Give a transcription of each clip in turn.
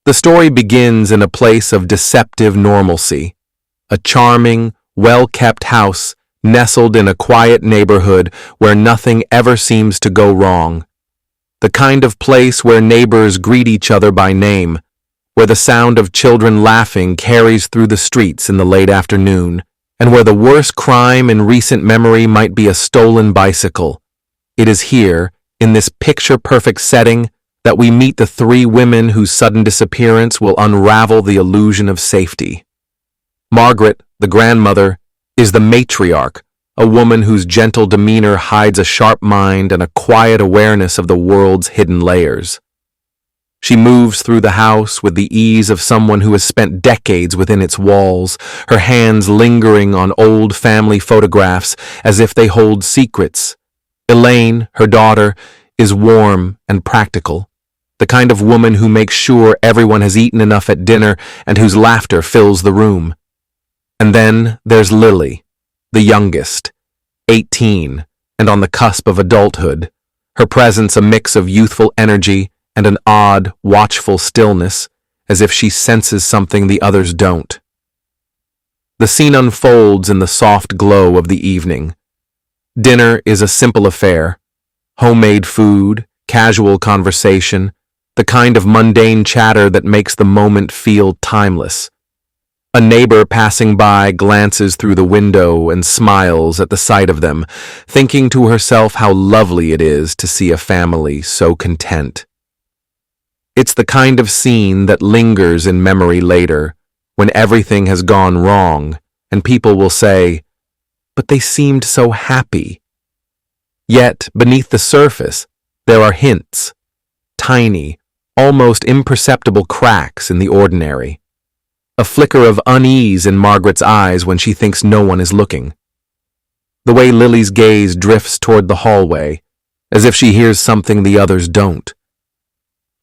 The story begins in a place of deceptive normalcy, a charming, well-kept house nestled in a quiet neighborhood where nothing ever seems to go wrong. The kind of place where neighbors greet each other by name, where the sound of children laughing carries through the streets in the late afternoon, and where the worst crime in recent memory might be a stolen bicycle. It is here, in this picture-perfect setting, that we meet the three women whose sudden disappearance will unravel the illusion of safety. Margaret, the grandmother, is the matriarch, a woman whose gentle demeanor hides a sharp mind and a quiet awareness of the world's hidden layers. She moves through the house with the ease of someone who has spent decades within its walls, her hands lingering on old family photographs as if they hold secrets. Elaine, her daughter, is warm and practical, the kind of woman who makes sure everyone has eaten enough at dinner and whose laughter fills the room. And then there's Lily, the youngest, 18, and on the cusp of adulthood, her presence a mix of youthful energy and an odd, watchful stillness, as if she senses something the others don't. The scene unfolds in the soft glow of the evening. Dinner is a simple affair. Homemade food, casual conversation, the kind of mundane chatter that makes the moment feel timeless. A neighbor passing by glances through the window and smiles at the sight of them, thinking to herself how lovely it is to see a family so content. It's the kind of scene that lingers in memory later, when everything has gone wrong, and people will say, "But they seemed so happy." Yet, beneath the surface, there are hints, tiny, almost imperceptible cracks in the ordinary. A flicker of unease in Margaret's eyes when she thinks no one is looking. The way Lily's gaze drifts toward the hallway, as if she hears something the others don't.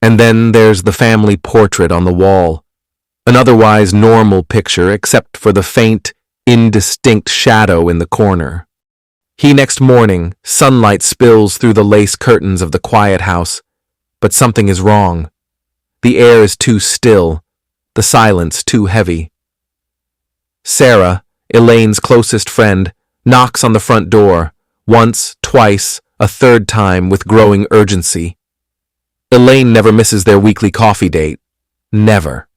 And then there's the family portrait on the wall, an otherwise normal picture except for the faint, indistinct shadow in the corner. Next morning, sunlight spills through the lace curtains of the quiet house, but something is wrong. The air is too still, the silence too heavy. Sarah, Elaine's closest friend, knocks on the front door, once, twice, a third time with growing urgency. Elaine never misses their weekly coffee date. Never.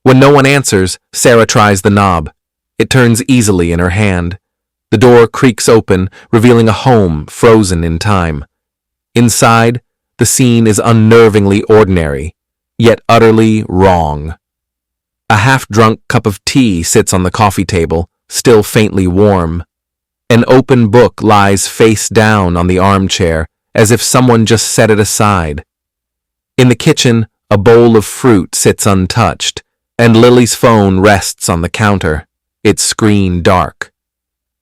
When no one answers, Sarah tries the knob. It turns easily in her hand. The door creaks open, revealing a home frozen in time. Inside, the scene is unnervingly ordinary, yet utterly wrong. A half-drunk cup of tea sits on the coffee table, still faintly warm. An open book lies face down on the armchair, as if someone just set it aside. In the kitchen, a bowl of fruit sits untouched, and Lily's phone rests on the counter, its screen dark.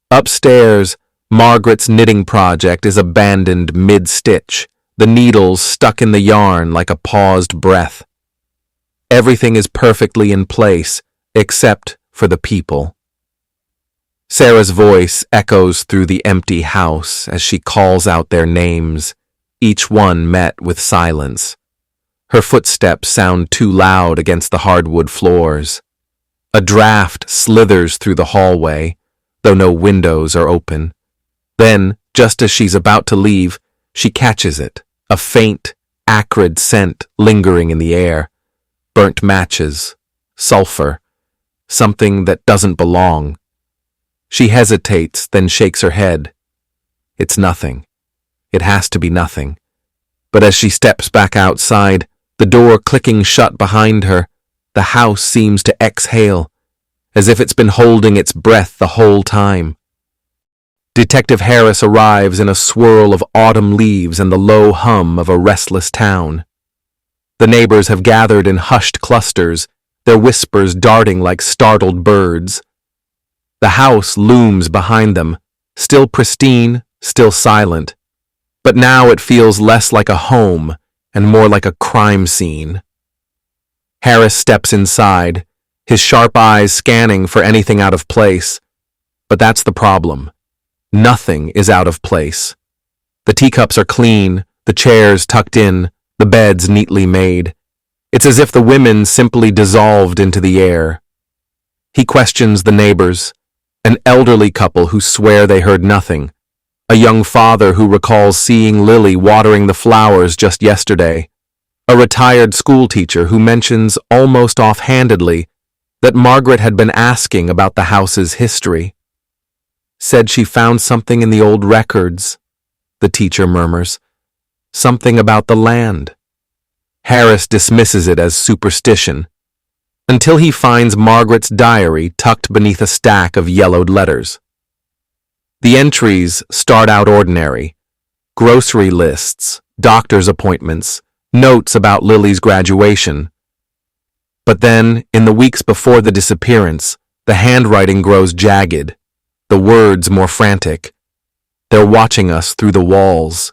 Upstairs, Margaret's knitting project is abandoned mid-stitch, the needles stuck in the yarn like a paused breath. Everything is perfectly in place, except for the people. Sarah's voice echoes through the empty house as she calls out their names, each one met with silence. Her footsteps sound too loud against the hardwood floors. A draft slithers through the hallway, though no windows are open. Then, just as she's about to leave, she catches it, a faint, acrid scent lingering in the air. Burnt matches, sulfur, something that doesn't belong. She hesitates, then shakes her head. It's nothing. It has to be nothing. But as she steps back outside, the door clicking shut behind her, the house seems to exhale, as if it's been holding its breath the whole time. Detective Harris arrives in a swirl of autumn leaves and the low hum of a restless town. The neighbors have gathered in hushed clusters, their whispers darting like startled birds. The house looms behind them, still pristine, still silent. But now it feels less like a home and more like a crime scene. Harris steps inside, his sharp eyes scanning for anything out of place. But that's the problem. Nothing is out of place. The teacups are clean, the chairs tucked in, the beds neatly made. It's as if the women simply dissolved into the air. He questions the neighbors, an elderly couple who swear they heard nothing, a young father who recalls seeing Lily watering the flowers just yesterday, a retired schoolteacher who mentions almost offhandedly that Margaret had been asking about the house's history. Said she found something in the old records, the teacher murmurs. Something about the land. Harris dismisses it as superstition, until he finds Margaret's diary tucked beneath a stack of yellowed letters. The entries start out ordinary. Grocery lists, doctor's appointments, notes about Lily's graduation. But then, in the weeks before the disappearance, the handwriting grows jagged, the words more frantic. They're watching us through the walls.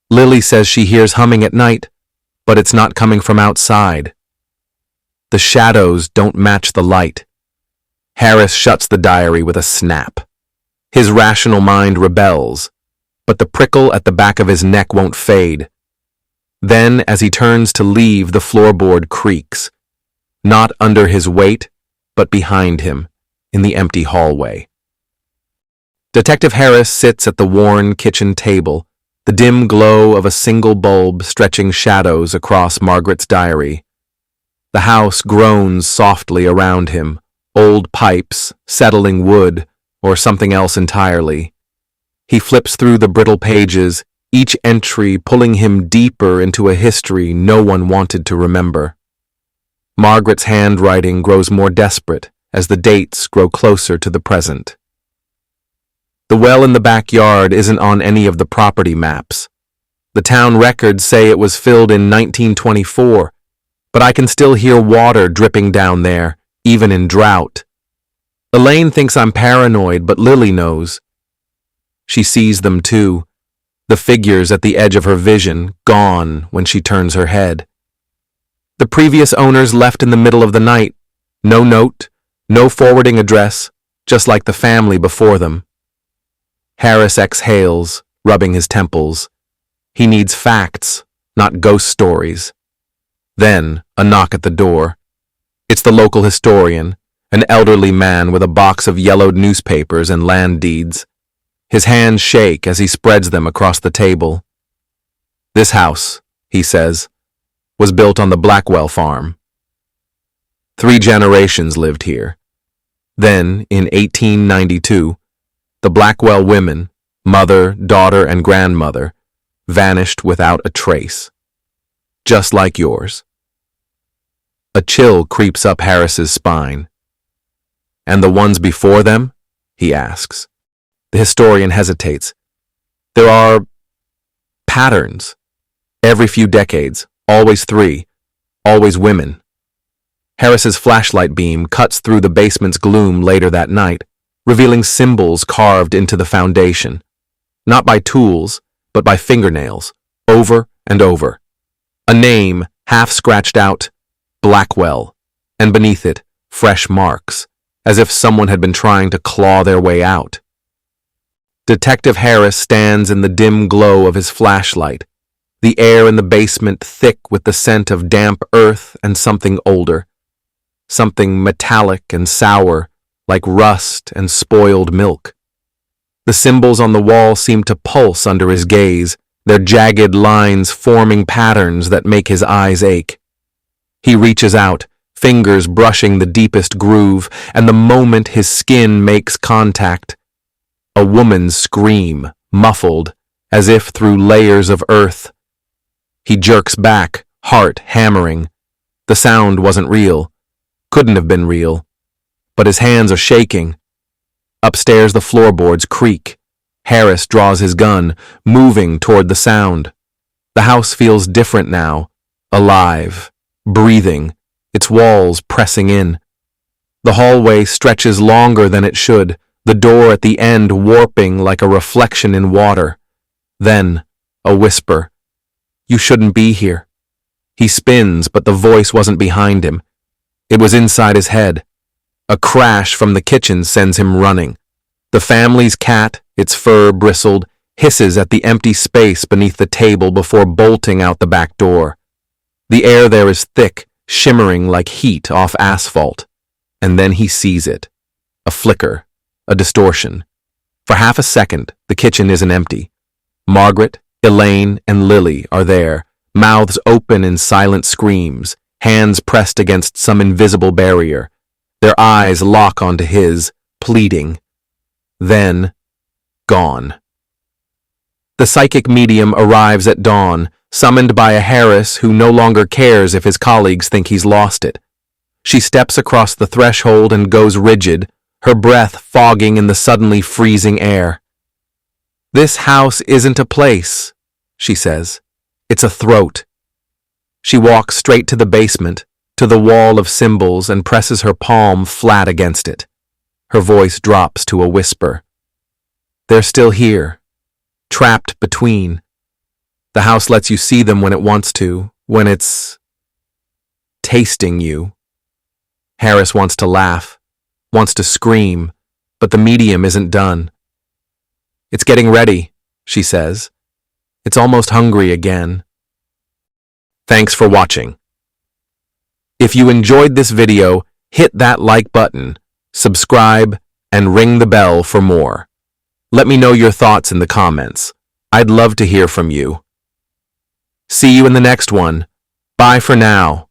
Lily says she hears humming at night, but it's not coming from outside. The shadows don't match the light. Harris shuts the diary with a snap. His rational mind rebels, but the prickle at the back of his neck won't fade. Then, as he turns to leave, the floorboard creaks, not under his weight, but behind him, in the empty hallway. Detective Harris sits at the worn kitchen table, the dim glow of a single bulb stretching shadows across Margaret's diary. The house groans softly around him, old pipes, settling wood, or something else entirely. He flips through the brittle pages, each entry pulling him deeper into a history no one wanted to remember. Margaret's handwriting grows more desperate as the dates grow closer to the present. The well in the backyard isn't on any of the property maps. The town records say it was filled in 1924, but I can still hear water dripping down there, even in drought. Elaine thinks I'm paranoid, but Lily knows. She sees them too, the figures at the edge of her vision, gone when she turns her head. The previous owners left in the middle of the night. No note, no forwarding address, just like the family before them. Harris exhales, rubbing his temples. He needs facts, not ghost stories. Then, a knock at the door. It's the local historian, an elderly man with a box of yellowed newspapers and land deeds. His hands shake as he spreads them across the table. This house, he says, was built on the Blackwell farm. 3 generations lived here. Then, in 1892, the Blackwell women, mother, daughter, and grandmother, vanished without a trace. Just like yours. A chill creeps up Harris's spine. And the ones before them? He asks. The historian hesitates. There are patterns. Every few decades, always 3, always women. Harris's flashlight beam cuts through the basement's gloom later that night, revealing symbols carved into the foundation. Not by tools, but by fingernails, over and over. A name, half scratched out, Blackwell, and beneath it, fresh marks, as if someone had been trying to claw their way out. Detective Harris stands in the dim glow of his flashlight, the air in the basement thick with the scent of damp earth and something older, something metallic and sour, like rust and spoiled milk. The symbols on the wall seem to pulse under his gaze, their jagged lines forming patterns that make his eyes ache. He reaches out, fingers brushing the deepest groove, and the moment his skin makes contact, a woman's scream, muffled, as if through layers of earth. He jerks back, heart hammering. The sound wasn't real, couldn't have been real, but his hands are shaking. Upstairs the floorboards creak. Harris draws his gun, moving toward the sound. The house feels different now, alive, breathing, its walls pressing in. The hallway stretches longer than it should, the door at the end warping like a reflection in water. Then, a whisper. You shouldn't be here. He spins, but the voice wasn't behind him. It was inside his head. A crash from the kitchen sends him running. The family's cat, its fur bristled, hisses at the empty space beneath the table before bolting out the back door. The air there is thick, shimmering like heat off asphalt. And then he sees it. A flicker, a distortion. For half a second, the kitchen isn't empty. Margaret, Elaine, and Lily are there, mouths open in silent screams, hands pressed against some invisible barrier. Their eyes lock onto his, pleading. Then, gone. The psychic medium arrives at dawn, summoned by a Harris who no longer cares if his colleagues think he's lost it. She steps across the threshold and goes rigid, her breath fogging in the suddenly freezing air. "This house isn't a place," she says. "It's a throat." She walks straight to the basement, to the wall of symbols, and presses her palm flat against it. Her voice drops to a whisper. "They're still here, trapped between. The house lets you see them when it wants to, when it's tasting you." Harris wants to laugh, wants to scream, but the medium isn't done. "It's getting ready," she says. "It's almost hungry again." Thanks for watching. If you enjoyed this video, hit that like button, subscribe, and ring the bell for more. Let me know your thoughts in the comments. I'd love to hear from you. See you in the next one. Bye for now.